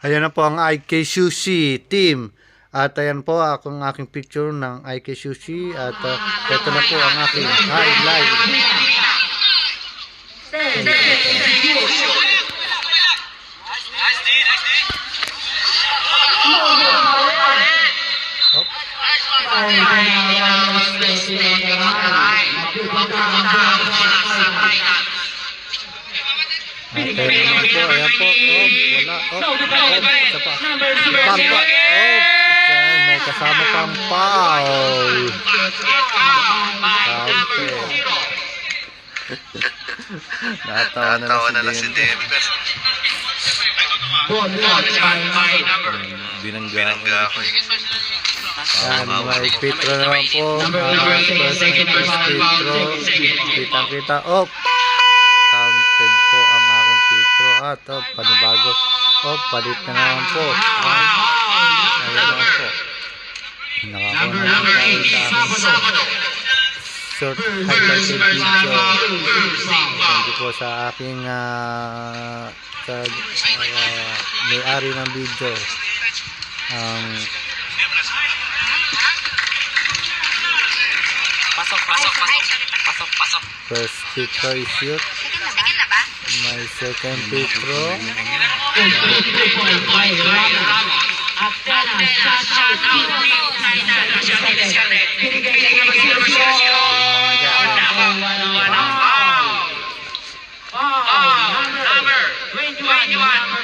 Ayan na po ang IK Sushi team. At ayan po ang aking picture ng IK Sushi. At ito na po ang aking highlight. Ayan po. Wala. Isa pa. Bangka. May kasama pang foul. Natawa na lang si Denver. Binangga ako. May Petro naman po. Kitang-kita. Counted po ang aking Petro. At panibago. Palit na naman po. Ayan naman po. Nakakuha na tayo sa aking short highlighted video. Thank you po sa aking may-ari ng video. Pasok. First Petro is shoot. My second Petro.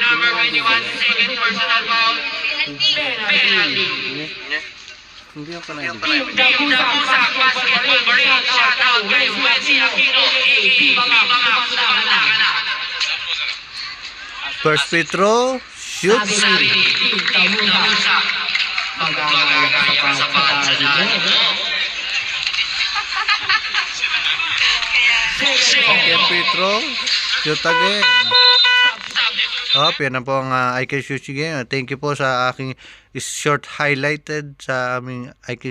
Number 21, second personal foul. Penalty. Hindi ako na Team Dagusak Basketball Marine. Shout out kay Wency Aquino. First Petro, shoot. Second Petro, shoot again. Yan na po ang IK Sushi game. Thank you po sa aking short highlighted sa aming IK